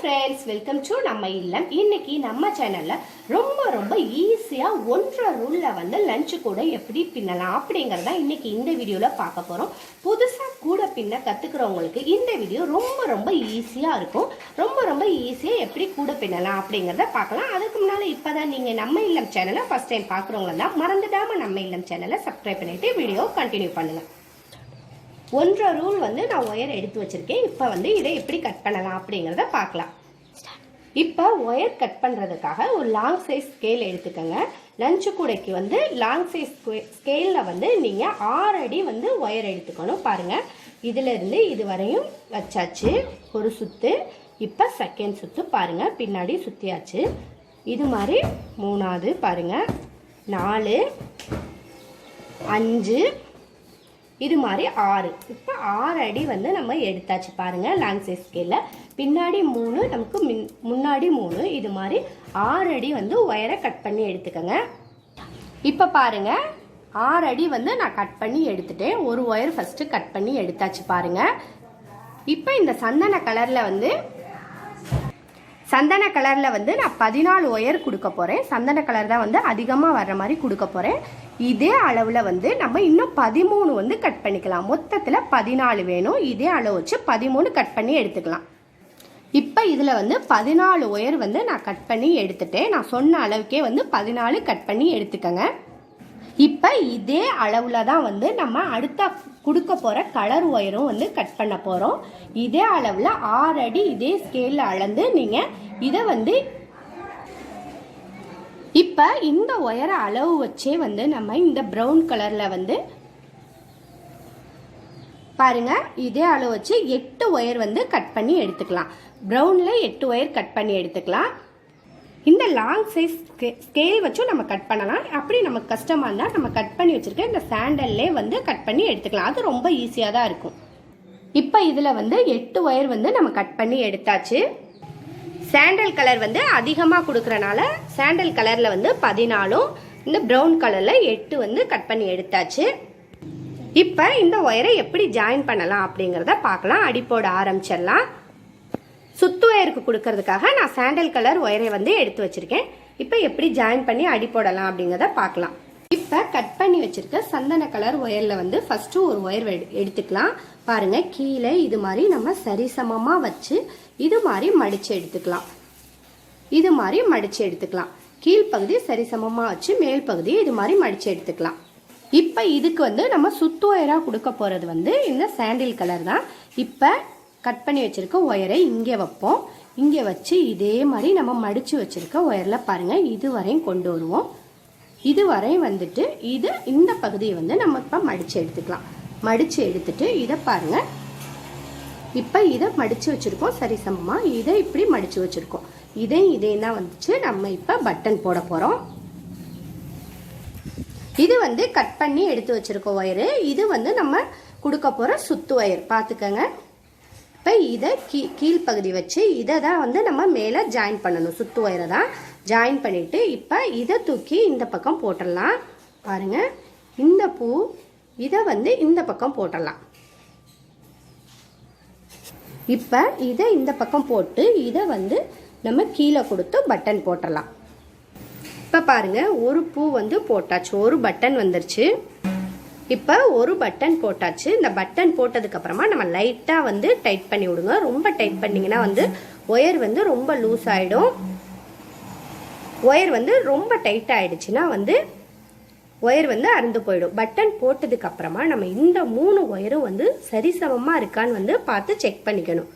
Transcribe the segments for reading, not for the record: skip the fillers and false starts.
Friends, welcome to நம்ம இல்லம். இன்னைக்கு நம்ம சேனல்ல ரொம்ப ஈஸியா 1.5 ரூல்ல வந்து லஞ்ச் கூட எப்படி பின்னலாம் அப்படிங்கறத இன்னைக்கு இந்த வீடியோல பார்க்க போறோம். புதுசா கூட பின்ன கத்துக்கிறவங்களுக்கு இந்த வீடியோ ரொம்ப ஈஸியா இருக்கும். ரொம்ப ஈஸியா எப்படி கூட பின்னலாம் அப்படிங்கறத பார்க்கலாம். அதுக்கு முன்னால இப்பதான் நீங்க நம்ம இல்லம் சேனலை ஃபர்ஸ்ட் டைம் பார்க்குறவங்க தான் மறந்துடாம நம்ம இல்லம் சேனலை சப்ஸ்கிரைப் பண்ணிட்டு வீடியோ கண்டினியூ பண்ணுங்க. 1.5 ரூல் வந்து நான் ஒயர் எடுத்து வச்சிருக்கேன். இப்போ வந்து இதை எப்படி கட் பண்ணலாம் அப்படிங்கிறத பார்க்கலாம். இப்போ ஒயர் கட் பண்ணுறதுக்காக ஒரு லாங் சைஸ் ஸ்கேல் எடுத்துக்கோங்க. லஞ்சு கூடைக்கு வந்து லாங் சைஸ் ஸ்கேலில் வந்து நீங்கள் 6 அடி வந்து ஒயர் எடுத்துக்கணும். பாருங்கள், இதிலிருந்து இது வரையும் வச்சாச்சு ஒரு சுற்று. இப்போ செகண்ட் சுற்று பாருங்கள், பின்னாடி சுற்றியாச்சு. இது மாதிரி 3வது பாருங்கள், 4, 5, இது மாதிரி 6. இப்போ 6 அடி வந்து நம்ம எடுத்தாச்சு பாருங்கள். லாங் சைஸ் ஸ்கேலில் பின்னாடி 3, நமக்கு முன்னாடி 3, இது மாதிரி 6 அடி வந்து ஒயரை கட் பண்ணி எடுத்துக்கோங்க. இப்போ பாருங்கள், 6 அடி வந்து நான் கட் பண்ணி எடுத்துட்டேன். ஒரு ஒயர் ஃபஸ்ட்டு கட் பண்ணி எடுத்தாச்சு பாருங்கள். இப்போ இந்த சந்தன கலரில் வந்து நான் 14 ஒயர் கொடுக்க போகிறேன். சந்தன கலர் தான் வந்து அதிகமாக வர்ற மாதிரி கொடுக்க போகிறேன். இதே அளவில் வந்து நம்ம இன்னும் 13 வந்து கட் பண்ணிக்கலாம். மொத்தத்தில் 14 வேணும். இதே அளவு வச்சு 13 கட் பண்ணி எடுத்துக்கலாம். இப்போ இதில் வந்து 14 ஒயர் வந்து நான் கட் பண்ணி எடுத்துட்டேன். நான் சொன்ன அளவுக்கே வந்து 14 கட் பண்ணி எடுத்துக்கங்க. இப்போ இதே அளவில் தான் வந்து நம்ம அடுத்த கொடுக்க போகிற கலர் ஒயரும் வந்து கட் பண்ண போகிறோம். இதே அளவில் 6 அடி இதே ஸ்கேலில் அளந்து நீங்கள் இதை வந்து இப்போ இந்த ஒயரை அளவு வச்சே வந்து நம்ம இந்த ப்ரௌன் கலரில் வந்து பாருங்க, இதே அளவு வச்சு 8 ஒயர் வந்து கட் பண்ணி எடுத்துக்கலாம். ப்ரௌனில் 8 ஒயர் கட் பண்ணி எடுத்துக்கலாம். இந்த லாங் சைஸ் ஸ்கேல் வச்சும் நம்ம கட் பண்ணலாம். அப்படி நமக்கு கஷ்டமாக இருந்தால் நம்ம கட் பண்ணி வச்சுருக்க இந்த சாண்டல்லே வந்து கட் பண்ணி எடுத்துக்கலாம். அது ரொம்ப ஈஸியாக தான் இருக்கும். இப்போ இதில் வந்து 8 ஒயர் வந்து நம்ம கட் பண்ணி எடுத்தாச்சு. சாண்டல் கலர் வந்து அதிகமாக கொடுக்குறனால சாண்டல் கலரில் வந்து 14, இந்த ப்ரௌன் கலரில் 8 வந்து கட் பண்ணி எடுத்தாச்சு. இப்போ இந்த ஒயரை எப்படி ஜாயின் பண்ணலாம் அப்படிங்கிறத பார்க்கலாம். அடி போட ஆரம்பிச்சிடலாம். சுத்து ஒயருக்கு கொடுக்கறதுக்காக நான் சாண்டல் கலர் ஒயரை வந்து எடுத்து வச்சிருக்கேன். இப்போ எப்படி ஜாயின் பண்ணி அடி போடலாம் அப்படிங்கிறத பார்க்கலாம். இப்போ கட் பண்ணி வச்சிருக்க சந்தன கலர் ஒயரில் வந்து ஃபர்ஸ்ட் ஒரு ஒயர் எடுத்துக்கலாம். பாருங்க, கீழே இது மாதிரி நம்ம சரிசமமாக வச்சு இது மாதிரி மடிச்சு எடுத்துக்கலாம். கீழ்ப்பகுதி சரிசமமாக வச்சு மேல் பகுதியை இது மாதிரி மடிச்சு எடுத்துக்கலாம். இப்போ இதுக்கு வந்து நம்ம சுத்து ஒயராக கொடுக்க போகிறது வந்து இந்த சாண்டில் கலர் தான். இப்போ கட் பண்ணி வச்சிருக்க ஒயரை இங்கே வைப்போம். இங்கே வச்சு இதே மாதிரி நம்ம மடிச்சு வச்சிருக்க ஒயரில் பாருங்கள் இது வரையும் கொண்டு வருவோம். இது வரையும் வந்துட்டு இந்த பகுதியை வந்து நம்ம இப்போ மடிச்சு எடுத்துக்கலாம். மடிச்சு எடுத்துட்டு இதை பாருங்க, இப்போ இதை மடிச்சு வச்சிருக்கோம் சரிசமமாக. இதை இப்படி மடிச்சு வச்சிருக்கோம். இதையும் தான் வந்துச்சு. நம்ம இப்போ பட்டன் போட போகிறோம். இது வந்து கட் பண்ணி எடுத்து வச்சிருக்கோம் ஒயரு. இது வந்து நம்ம கொடுக்க போகிற சுத்து ஒயர் பார்த்துக்கங்க. இப்போ இதை கீழ்ப்பகுதி வச்சு இதை தான் வந்து நம்ம மேலே ஜாயின் பண்ணணும். சுத்து ஒயரை தான் ஜாயின் பண்ணிவிட்டு இப்போ இதை தூக்கி இந்த பக்கம் போட்டுடலாம். பாருங்கள், இந்த பூ இதை வந்து இந்த பக்கம் போட்டுடலாம். இப்போ இதை இந்த பக்கம் போட்டு இதை வந்து நம்ம கீழே கொடுத்து பட்டன் போட்டுடலாம். இப்போ பாருங்கள், ஒரு பூ வந்து போட்டாச்சு, ஒரு பட்டன் வந்துருச்சு. இப்போ ஒரு பட்டன் போட்டாச்சு. இந்த பட்டன் போட்டதுக்கப்புறமா நம்ம லைட்டாக வந்து டைட் பண்ணி விடுங்க. ரொம்ப டைட் பண்ணிங்கன்னா வந்து ஒயர் வந்து ரொம்ப லூஸ் ஆகிடும். ஒயர் வந்து ரொம்ப டைட் ஆகிடுச்சுன்னா வந்து ஒயர் வந்து அறுந்து போயிடும். பட்டன் போட்டதுக்கப்புறமா நம்ம இந்த 3 ஒயரும் வந்து சரிசமமாக இருக்கான்னு வந்து பார்த்து செக் பண்ணிக்கணும்.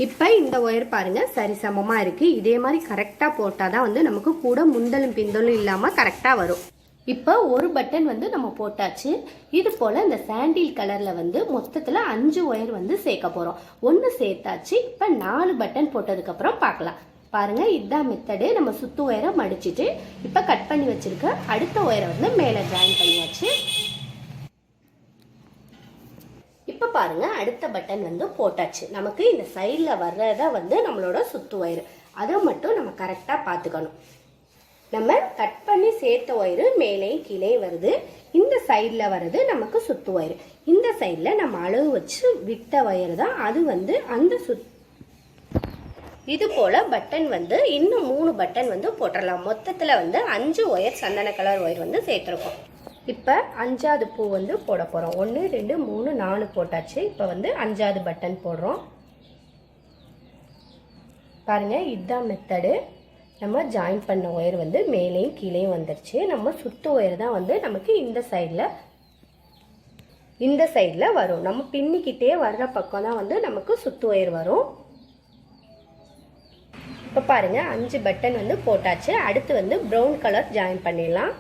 இப்போ இந்த ஒயர் பாருங்கள் சரிசமமாக இருக்குது. இதே மாதிரி கரெக்டாக போட்டால் தான் வந்து நமக்கு கூட முந்தலும் பிந்தலும் இல்லாமல் கரெக்டாக வரும். இப்போ ஒரு பட்டன் வந்து நம்ம போட்டாச்சு. இது போல் இந்த சாண்டில் கலரில் வந்து மொத்தத்தில் 5 ஒயர் வந்து சேர்க்க போகிறோம். 1 சேர்த்தாச்சு. இப்போ 4 பட்டன் போட்டதுக்கப்புறம் பார்க்கலாம். பாருங்க, இதுதான் மெத்தடு. நம்ம சுத்து ஒயரை மடிச்சுட்டு இப்போ கட் பண்ணி வச்சிருக்க அடுத்த ஒயரை வந்து மேலே ஜாயின் பண்ணியாச்சு. இப்போ பாருங்க, அடுத்த பட்டன் வந்து போட்டாச்சு. நமக்கு இந்த சைடில் வர்றதா வந்து நம்மளோட சுத்து ஒயர். அதை மட்டும் நம்ம கரெக்டாக பார்த்துக்கணும். நம்ம கட் பண்ணி சேர்த்த ஒயரு மேலே கீழே வருது. இந்த சைடில் வர்றது நமக்கு சுத்து ஒயர். இந்த சைடில் நம்ம அளவு வச்சு விட்ட ஒயர் தான் அது வந்து அந்த இது போல் பட்டன் வந்து இன்னும் 3 பட்டன் வந்து போட்டுடலாம். மொத்தத்தில் வந்து 5 ஒயர் சந்தன கலர் ஒயர் வந்து சேர்த்துருக்கோம். இப்போ 5வது பூ வந்து போட போகிறோம். 1 2 3 4 போட்டாச்சு. இப்போ வந்து 5வது பட்டன் போடுறோம். பாருங்கள், இதுதான் மெத்தடு. நம்ம ஜாயின் பண்ண ஒயர் வந்து மேலேயும் கீழேயும் வந்துடுச்சு. நம்ம சுத்து ஒயர் தான் வந்து நமக்கு இந்த சைடில் வரும். நம்ம பின்னிக்கிட்டே வர்ற பக்கம் தான் வந்து நமக்கு சுத்து ஒயர் வரும். இப்போ பாருங்கள், 5 பட்டன் வந்து போட்டாச்சு. அடுத்து வந்து ப்ரௌன் கலர் ஜாயின் பண்ணிடலாம்.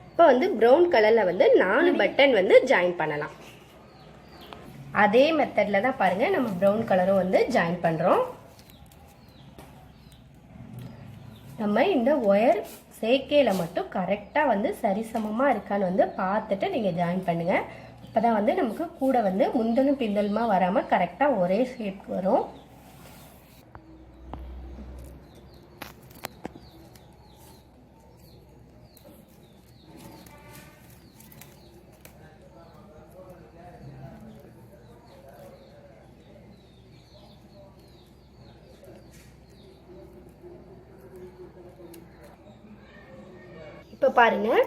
இப்போ வந்து ப்ரௌன் கலரில் வந்து 4 பட்டன் வந்து ஜாயின் பண்ணலாம். அதே மெத்தடில் தான் பாருங்கள் நம்ம ப்ரௌன் கலரும் வந்து ஜாயின் பண்ணுறோம். நம்ம இந்த ஒயர் சேர்க்கையில் மட்டும் கரெக்டாக வந்து சரிசமமாக இருக்கான்னு வந்து பார்த்துட்டு நீங்கள் ஜாயின் பண்ணுங்கள். அப்போ தான் வந்து நமக்கு கூட வந்து முந்தலும் பிந்தலுமா வராமல் கரெக்டாக ஒரே ஷேப் வரும். இப்போ பாருங்கள்,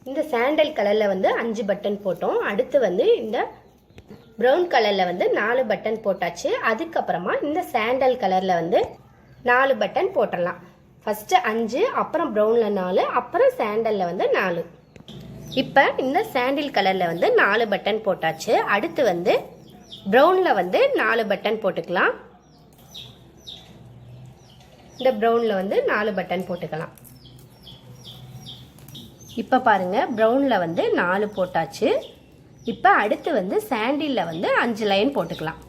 இந்த சாண்டல் கலரில் வந்து 5 பட்டன் போட்டோம். அடுத்து வந்து இந்த ப்ரௌன் கலரில் வந்து 4 பட்டன் போட்டாச்சு. அதுக்கப்புறமா இந்த சாண்டல் கலரில் வந்து 4 பட்டன் போட்டுடலாம். ஃபஸ்ட்டு 5, அப்புறம் ப்ரௌனில் 4, அப்புறம் சாண்டலில் வந்து 4. இப்போ இந்த சாண்டில் கலரில் வந்து 4 பட்டன் போட்டாச்சு. அடுத்து வந்து ப்ரௌனில் வந்து 4 பட்டன் போட்டுக்கலாம். இந்த ப்ரௌனில் வந்து 4 பட்டன் போட்டுக்கலாம். இப்போ பாருங்கள், ப்ரௌனில் வந்து 4 போட்டாச்சு. இப்போ அடுத்து வந்து சாண்டிலில் வந்து 5 லைன் போட்டுக்கலாம்.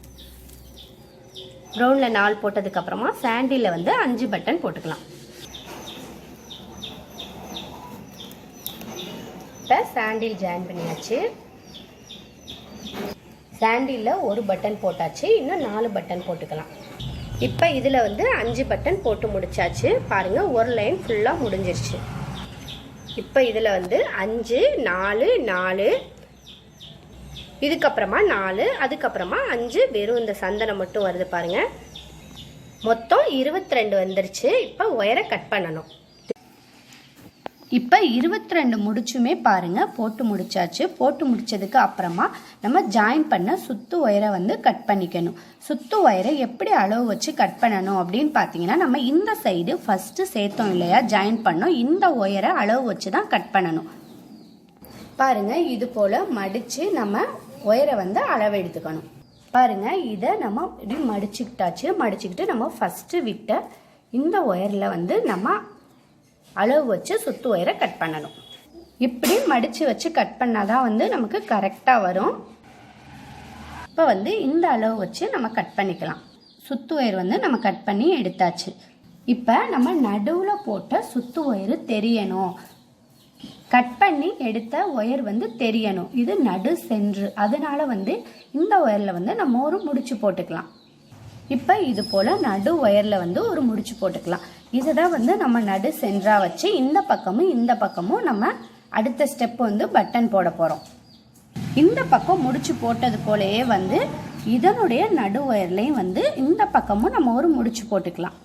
ப்ரௌனில் 4 போட்டதுக்கப்புறமா சாண்டிலில் வந்து 5 பட்டன் போட்டுக்கலாம். இப்போ சாண்டில் ஜாயின் பண்ணியாச்சு. சாண்டிலில் 1 பட்டன் போட்டாச்சு. இன்னும் 4 பட்டன் போட்டுக்கலாம். இப்போ இதில் வந்து 5 பட்டன் போட்டு முடிச்சாச்சு. பாருங்கள், ஒரு லைன் ஃபுல்லாக முடிஞ்சிருச்சு. இப்போ இதில் வந்து 5 4 4, இதுக்கப்புறமா 4, அதுக்கப்புறமா 5, வெறும் இந்த சந்தனம் மட்டும் வருது பாருங்கள். மொத்தம் 22 வந்துருச்சு. இப்போ ஒயரை கட் பண்ணணும். இப்போ 22 முடிச்சுமே பாருங்கள் போட்டு முடிச்சாச்சு. போட்டு முடிச்சதுக்கு அப்புறமா நம்ம ஜாயின் பண்ண சுத்து ஒயரை வந்து கட் பண்ணிக்கணும். சுத்து ஒயரை எப்படி அளவு வச்சு கட் பண்ணணும் அப்படின்னு பார்த்தீங்கன்னா, நம்ம இந்த சைடு ஃபஸ்ட்டு சேர்த்தோம் இல்லையா, ஜாயின் பண்ணோம். இந்த ஒயரை அளவு வச்சு தான் கட் பண்ணணும். பாருங்கள், இது போல் மடித்து நம்ம ஒயரை வந்து அளவு எடுத்துக்கணும். பாருங்கள், இதை நம்ம இப்படி மடிச்சுக்கிட்டு நம்ம ஃபஸ்ட்டு விட்ட இந்த ஒயரில் வந்து நம்ம அளவு வச்சு சுத்து ஒயரை கட் பண்ணணும். இப்படி மடித்து வச்சு கட் பண்ணாதான் வந்து நமக்கு கரெக்டாக வரும். இப்போ வந்து இந்த அளவு வச்சு நம்ம கட் பண்ணிக்கலாம். சுத்து ஒயர் வந்து நம்ம கட் பண்ணி எடுத்தாச்சு. இப்போ நம்ம நடுவில் போட்ட சுத்து ஒயர் தெரியணும். கட் பண்ணி எடுத்த ஒயர் வந்து தெரியணும். இது நடு சென்று, அதனால வந்து இந்த ஒயரில் வந்து நம்ம ஒரு முடிச்சு போட்டுக்கலாம். இப்போ இது போல் நடு ஒயரில் வந்து ஒரு முடிச்சு போட்டுக்கலாம். இதுதான் வந்து நம்ம நடு சென்றாக வச்சு இந்த பக்கமும் நம்ம அடுத்த ஸ்டெப் வந்து பட்டன் போட போகிறோம். இந்த பக்கம் முடிச்சு போட்டது போலயே வந்து இதனுடைய நடு ஒயர்லையும் வந்து இந்த பக்கமும் நம்ம ஒரு முடிச்சு போட்டுக்கலாம்.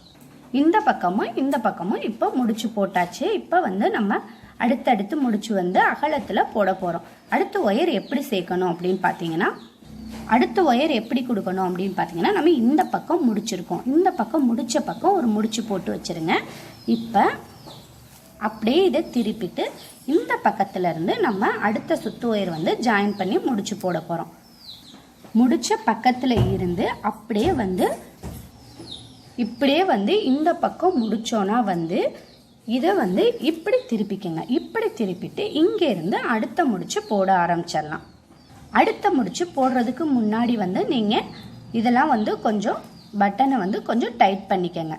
இந்த பக்கமும் இப்போ முடிச்சு போட்டாச்சு. இப்போ வந்து நம்ம அடுத்தடுத்து முடிச்சு வந்து அகலத்தில் போட போகிறோம். அடுத்த ஒயர் எப்படி சேர்க்கணும் அப்படின்னு பார்த்தீங்கன்னா, அடுத்த ஒயர் எப்படி கொடுக்கணும் அப்படின்னு பார்த்தீங்கன்னா, நம்ம இந்த பக்கம் முடிச்சிருக்கோம். இந்த பக்கம் முடிச்ச பக்கம் ஒரு முடிச்சு போட்டு வச்சுருங்க. இப்போ அப்படியே இதை திருப்பிட்டு இந்த பக்கத்துல இருந்து நம்ம அடுத்த சுத்து ஒயர் வந்து ஜாயின் பண்ணி முடிச்சு போட போகிறோம். முடிச்ச பக்கத்தில் இருந்து அப்படியே வந்து இந்த பக்கம் முடிச்சோன்னா வந்து இதை வந்து இப்படி திருப்பிக்கங்க. இப்படி திருப்பிட்டு இங்கேருந்து அடுத்த முடிச்சு போட ஆரம்பிச்சிடலாம். அடுத்த முடிச்சு போடுறதுக்கு முன்னாடி வந்து நீங்கள் இதெல்லாம் வந்து கொஞ்சம் பட்டனை வந்து கொஞ்சம் டைட் பண்ணிக்கங்க.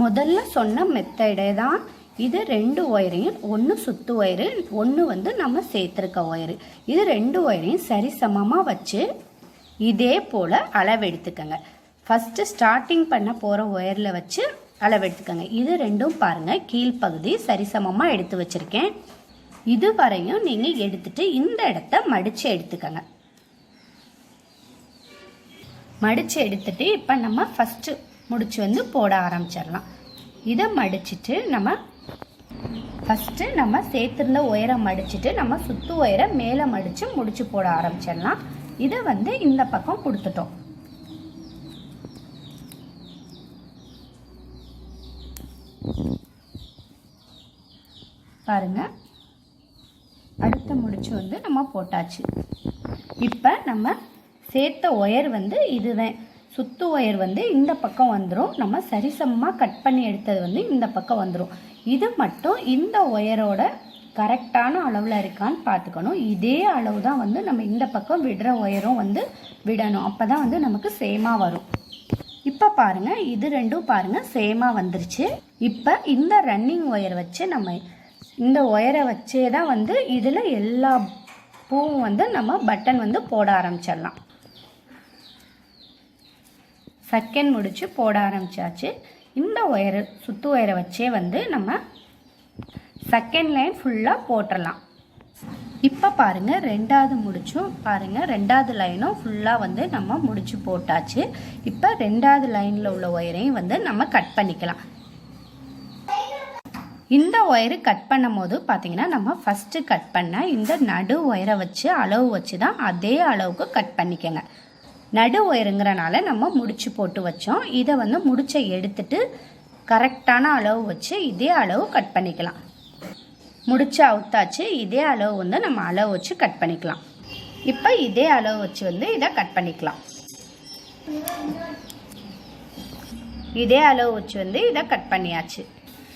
முதல்ல சொன்ன மெத்தடே தான் இது. 2 ஒயரையும், ஒன்று சுத்து ஒயரு, ஒன்று வந்து நம்ம சேர்த்துருக்க ஒயரு, இது 2 ஒயரையும் சரிசமமாக வச்சு இதே போல் அளவு எடுத்துக்கங்க. ஃபஸ்ட்டு ஸ்டார்டிங் பண்ண போகிற ஒயரில் வச்சு அளவு எடுத்துக்கங்க. இது ரெண்டும் பாருங்கள், கீழ்ப்பகுதி சரிசமமாக எடுத்து வச்சுருக்கேன். இது வரையும் நீங்கள் எடுத்துட்டு இந்த இடத்த மடித்து எடுத்துக்கங்க. மடித்து எடுத்துட்டு இப்போ நம்ம ஃபஸ்ட்டு முடிச்சு வந்து போட ஆரம்பிச்சிடலாம். இதை மடிச்சுட்டு நம்ம ஃபஸ்ட்டு நம்ம சேர்த்துருந்த ஒயரை மடிச்சுட்டு நம்ம சுத்து ஒயரை மேலே மடித்து முடிச்சு போட ஆரம்பிச்சிடலாம். இதை வந்து இந்த பக்கம் கொடுத்துட்டோம். பாருங்க, அடுத்த முடிச்சு வந்து நம்ம போட்டாச்சு. இப்போ நம்ம சேர்த்த ஒயர் வந்து இதுதான். சுத்து ஒயர் வந்து இந்த பக்கம் வந்துடும். நம்ம சரிசமமாக கட் பண்ணி எடுத்தது வந்து இந்த பக்கம் வந்துடும். இது மட்டும் இந்த ஒயரோட கரெக்டான அளவில் இருக்கான்னு பார்த்துக்கணும். இதே அளவு தான் வந்து நம்ம இந்த பக்கம் விடுற ஒயரும் வந்து விடணும். அப்போ தான் வந்து நமக்கு சேமாக வரும். இப்போ பாருங்கள், இது ரெண்டும் பாருங்கள் சேமாக வந்துருச்சு. இப்போ இந்த ரன்னிங் ஒயர் வச்சு நம்ம இந்த ஒயரை வச்சே தான் வந்து இதில் எல்லா பூவும் வந்து நம்ம பட்டன் வந்து போட ஆரம்பிச்சிடலாம். செகண்ட் முடிச்சு போட ஆரம்பிச்சாச்சு. இந்த ஒயரு சுத்து ஒயரை வச்சே வந்து நம்ம செகண்ட் லைன் ஃபுல்லாக போட்டுடலாம். இப்போ பாருங்கள், ரெண்டாவது முடிச்சும் பாருங்கள், ரெண்டாவது லைனும் ஃபுல்லாக வந்து நம்ம முடிச்சு போட்டாச்சு. இப்போ ரெண்டாவது லைனில் உள்ள ஒயரையும் வந்து நம்ம கட் பண்ணிக்கலாம். இந்த ஒயரு கட் பண்ணும் போது பார்த்தீங்கன்னா நம்ம ஃபஸ்ட்டு கட் பண்ண இந்த நடு ஒயரை வச்சு அளவு வச்சு தான் அதே அளவுக்கு கட் பண்ணிக்கோங்க. நடு ஒயருங்கிறனால நம்ம முடிச்சு போட்டு வச்சோம். இதை வந்து முடிச்சை எடுத்துட்டு கரெக்டான அளவு வச்சு இதே அளவு கட் பண்ணிக்கலாம். முடிச்சு அவுத்தாச்சு. இதே அளவு வந்து நம்ம அளவு வச்சு கட் பண்ணிக்கலாம். இப்போ இதே அளவு வச்சு வந்து இதை கட் பண்ணிக்கலாம். இதே அளவு வச்சு வந்து இதை கட் பண்ணியாச்சு.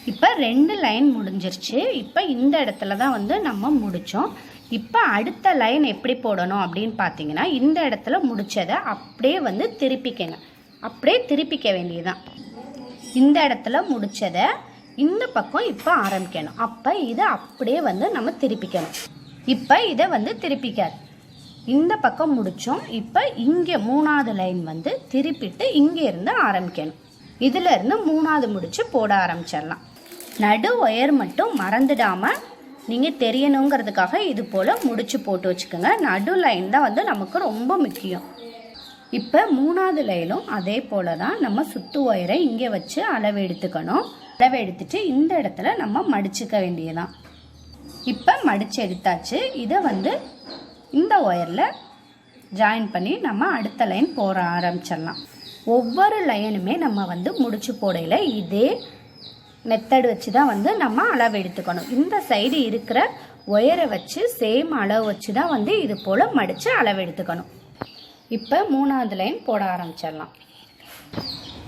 இப்போ 2 லைன் முடிஞ்சிருச்சு. இப்போ இந்த இடத்துல தான் வந்து நம்ம முடித்தோம். இப்போ அடுத்த லைன் எப்படி போடணும் அப்படின்னு பார்த்தீங்கன்னா, இந்த இடத்துல முடித்ததை அப்படியே வந்து திருப்பிக்கங்க. அப்படியே திருப்பிக்க வேண்டியதுதான். இந்த இடத்துல முடித்ததை இந்த பக்கம் இப்போ ஆரம்பிக்கணும். அப்போ இதை அப்படியே வந்து நம்ம திருப்பிக்கணும். இப்போ இதை வந்து திருப்பிக்காது. இந்த பக்கம் முடித்தோம். இப்போ இங்கே 3வது லைன் வந்து திருப்பிட்டு இங்கே இருந்து ஆரம்பிக்கணும். இதில் இருந்து 3வது முடிச்சு போட ஆரம்பிச்சிடலாம். நடு ஒயர் மட்டும் மறந்துடாமல் நீங்கள் தெரியணுங்கிறதுக்காக இது போல் முடிச்சு போட்டு வச்சுக்கோங்க. நடு லைன் தான் வந்து நமக்கு ரொம்ப முக்கியம். இப்போ 3வது லைனும் அதே போல் தான் நம்ம சுத்து ஒயரை இங்கே வச்சு அளவு எடுத்துக்கணும். அளவு எடுத்துட்டு இந்த இடத்துல நம்ம மடிச்சுக்க வேண்டியதான். இப்போ மடித்து எடுத்தாச்சு. இதை வந்து இந்த ஒயரில் ஜாயின் பண்ணி நம்ம அடுத்த லைன் போட ஆரம்பிச்சிடலாம். ஒவ்வொரு லைனுமே நம்ம வந்து முடிச்சு போடையில் இதே மெத்தடு வச்சு தான் வந்து நம்ம அளவு எடுத்துக்கணும். இந்த சைடு இருக்கிற ஒயரை வச்சு சேம் அளவு வச்சு தான் வந்து இது போல் மடித்து அளவு எடுத்துக்கணும். இப்போ 3வது லைன் போட ஆரம்பிச்சிடலாம்.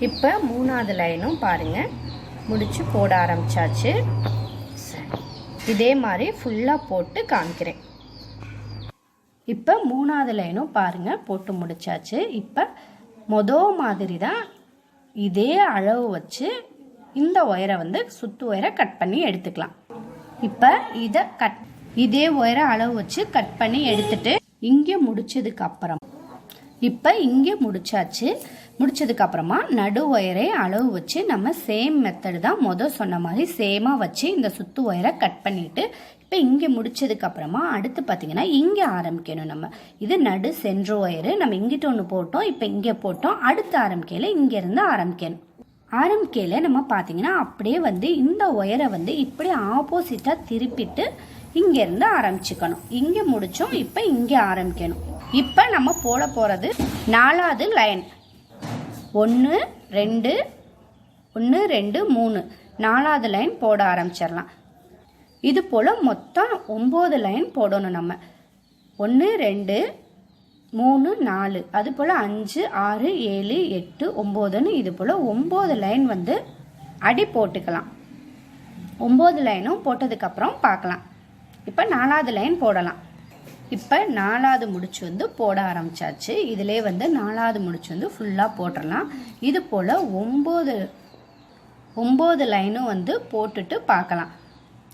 இப்போ 3வது லைனும் பாருங்கள் முடிச்சு போட ஆரம்பிச்சாச்சு. இதே மாதிரி ஃபுல்லாக போட்டு காமிக்கிறேன். இப்போ 3வது லைனும் பாருங்கள் போட்டு முடிச்சாச்சு. இப்போ மாதிரி தான் இதே அளவு வச்சு இந்த ஒயரை வந்து சுத்து ஒயரை கட் பண்ணி எடுத்துக்கலாம். இப்போ இதே ஒயரை அளவு வச்சு கட் பண்ணி எடுத்துட்டு இங்கே முடிச்சதுக்கு அப்புறம் இப்போ இங்கே முடிச்சாச்சு. முடிச்சதுக்கு அப்புறமா நடு ஒயரை அளவு வச்சு நம்ம சேம் மெத்தடு தான் சொன்ன மாதிரி சேமாக வச்சு இந்த சுத்து ஒயரை கட் பண்ணிட்டு இப்போ இங்கே முடிச்சதுக்கு அப்புறமா அடுத்து பார்த்தீங்கன்னா இங்கே ஆரம்பிக்கணும். நம்ம இது நடு சென்ட்ரு ஒயரு நம்ம இங்கிட்ட ஒன்று போட்டோம். இப்போ இங்கே போட்டோம். அடுத்து ஆரம்பிக்கையில் இங்கேருந்து ஆரம்பிக்கணும். ஆரம்பிக்கையில் நம்ம பார்த்தீங்கன்னா அப்படியே வந்து இந்த ஒயரை வந்து இப்படி ஆப்போசிட்டாக திருப்பிட்டு இங்கேருந்து ஆரம்பிச்சுக்கணும். இங்கே முடித்தோம். இப்போ இங்கே ஆரம்பிக்கணும். இப்போ நம்ம போட போகிறது 4வது லைன். 1 2 1 2 3 4வது லைன் போட ஆரம்பிச்சிடலாம். இது போல் மொத்தம் 9 லைன் போடணும். நம்ம 1 2 3 4 அது போல் 5 6 7 8 9ன்னு இது போல் 9 லைன் வந்து அடி போட்டுக்கலாம். 9 லைனும் போட்டதுக்கப்புறம் பார்க்கலாம். இப்போ 4வது லைன் போடலாம். இப்போ 4வது முடிச்சு வந்து போட ஆரம்பிச்சாச்சு. இதிலே வந்து 4வது முடிச்சு வந்து ஃபுல்லாக போட்டுடலாம். இது போல் 9 லைனும் வந்து போட்டுட்டு பார்க்கலாம்.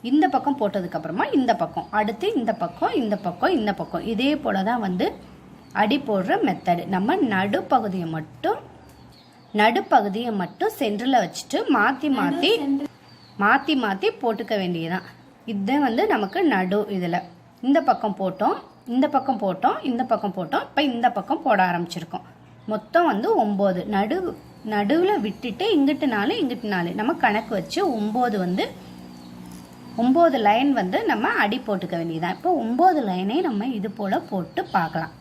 இந்த பக்கம் போட்டதுக்கப்புறமா இந்த பக்கம், அடுத்து இந்த பக்கம், இந்த பக்கம், இந்த பக்கம், இதே போல் தான் வந்து அடி போடுற மெத்தடு. நம்ம நடுப்பகுதியை மட்டும் சென்டரில் வச்சுட்டு மாற்றி மாற்றி போட்டுக்க வேண்டியதுதான். இதுதான் வந்து நமக்கு நடு. இதில் இந்த பக்கம் போட்டோம், இந்த பக்கம் போட்டோம், இந்த பக்கம் போட்டோம். இப்போ இந்த பக்கம் போட ஆரம்பிச்சிருக்கோம். மொத்தம் வந்து 9. நடுவில் விட்டுட்டு இங்கிட்டு 4 இங்கிட்டு 4 நம்ம கணக்கு வச்சு 9 வந்து 9 லைன் வந்து நம்ம அடி போட்டுக்க வேண்டியதான். இப்போ 9 லைனை நம்ம இது போல் போட்டு பார்க்கலாம்.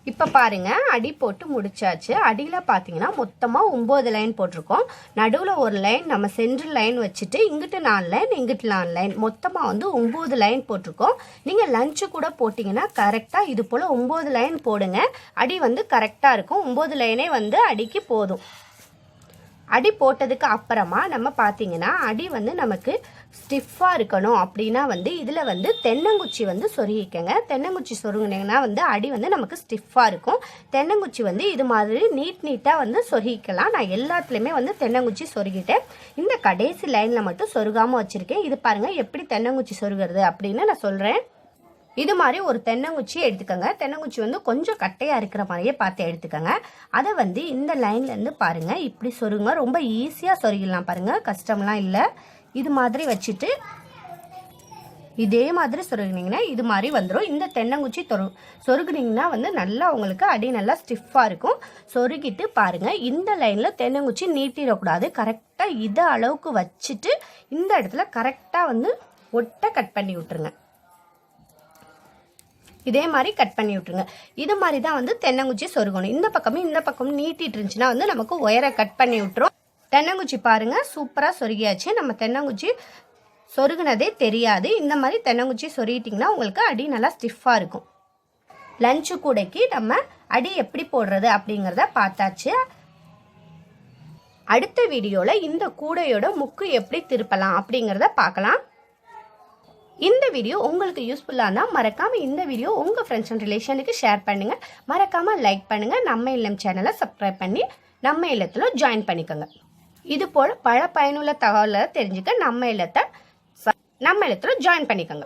இப்போ பாருங்க, அடி போட்டு முடிச்சாச்சு. அடியில் பார்த்தீங்கன்னா மொத்தமாக 9 லைன் போட்டிருக்கோம். நடுவில் ஒரு லைன் நம்ம சென்ட்ரல் லைன் வச்சுட்டு இங்கிட்டு 4 லைன் இங்கிட்டு 4 லைன் மொத்தமாக வந்து 9 லைன் போட்டிருக்கோம். நீங்கள் லஞ்சு கூட போட்டிங்கன்னா கரெக்டாக இது போல் 9 லைன் போடுங்க. அடி வந்து கரெக்டாக இருக்கும். 9 லைனே வந்து அடிக்கு போதும். அடி போட்டதுக்கு அப்புறமா நம்ம பார்த்தீங்கன்னா அடி வந்து நமக்கு ஸ்டிஃபாக இருக்கணும் அப்படின்னா வந்து இதில் வந்து தென்னங்குச்சி வந்து சொருகிக்கங்க. தென்னங்குச்சி சொருகினீங்கன்னா வந்து அடி வந்து நமக்கு ஸ்டிஃபாக இருக்கும். தென்னங்குச்சி வந்து இது மாதிரி நீட்டாக வந்து சொருகிக்கலாம். நான் எல்லாத்துலேயுமே வந்து தென்னங்குச்சி சொருகிட்டேன். இந்த கடைசி லைனில் மட்டும் சொருகாமல் வச்சுருக்கேன். இது பாருங்கள் எப்படி தென்னங்குச்சி சொருகிறது அப்படின்னு நான் சொல்கிறேன். இது மாதிரி ஒரு தென்னங்குச்சி எடுத்துக்கோங்க. தென்னங்குச்சி வந்து கொஞ்சம் கட்டையாக இருக்கிற மாதிரியே பார்த்து எடுத்துக்கோங்க. அதை வந்து இந்த லைன்லேருந்து பாருங்கள் இப்படி சொருங்க. ரொம்ப ஈஸியாக சொருகிடலாம் பாருங்கள், கஷ்டம்லாம் இல்லை. இது மாதிரி வச்சுட்டு இதே மாதிரி சொருகினீங்கன்னா இது மாதிரி வந்துடும். இந்த தென்னங்குச்சி சொருகினீங்கன்னா வந்து நல்லா உங்களுக்கு அடி நல்லா ஸ்டிஃபாக இருக்கும். சொருகிட்டு பாருங்கள், இந்த லைனில் தென்னங்குச்சி நீட்டிடக்கூடாது. கரெக்டாக இதை அளவுக்கு வச்சுட்டு இந்த இடத்துல கரெக்டாக வந்து ஒட்டை கட் பண்ணி விட்டுருங்க. இதே மாதிரி கட் பண்ணி விட்டுருங்க. இது மாதிரி தான் வந்து தென்னங்குச்சி சொருகணும். இந்த பக்கமும் நீட்டிட்டு இருந்துச்சுன்னா வந்து நமக்கு ஒயரை கட் பண்ணி விட்டுரும். தென்னங்குச்சி பாருங்க சூப்பராக சொருகியாச்சு. நம்ம தென்னங்குச்சி சொருகினதே தெரியாது. இந்த மாதிரி தென்னங்குச்சி சொருகிட்டிங்கன்னா உங்களுக்கு அடி நல்லா ஸ்டிஃபாக இருக்கும். லஞ்சு கூடைக்கு நம்ம அடி எப்படி போடுறது அப்படிங்கிறத பார்த்தாச்சு. அடுத்த வீடியோவில் இந்த கூடையோட முக்கு எப்படி திருப்பலாம் அப்படிங்கிறத பார்க்கலாம். இந்த வீடியோ உங்களுக்கு யூஸ்ஃபுல்லாக இருந்தால் மறக்காமல் இந்த வீடியோ உங்கள் ஃப்ரெண்ட்ஸ் அண்ட் ரிலேஷனுக்கு ஷேர் பண்ணுங்கள். மறக்காமல் லைக் பண்ணுங்கள். நம்ம இல்லம் சேனலை சப்ஸ்கிரைப் பண்ணி நம்ம இல்லத்தில் ஜாயின் பண்ணிக்கோங்க. இது போல் பல பயனுள்ள தகவலை தெரிஞ்சுக்க நம்ம இல்லத்தில் ஜாயின் பண்ணிக்கோங்க.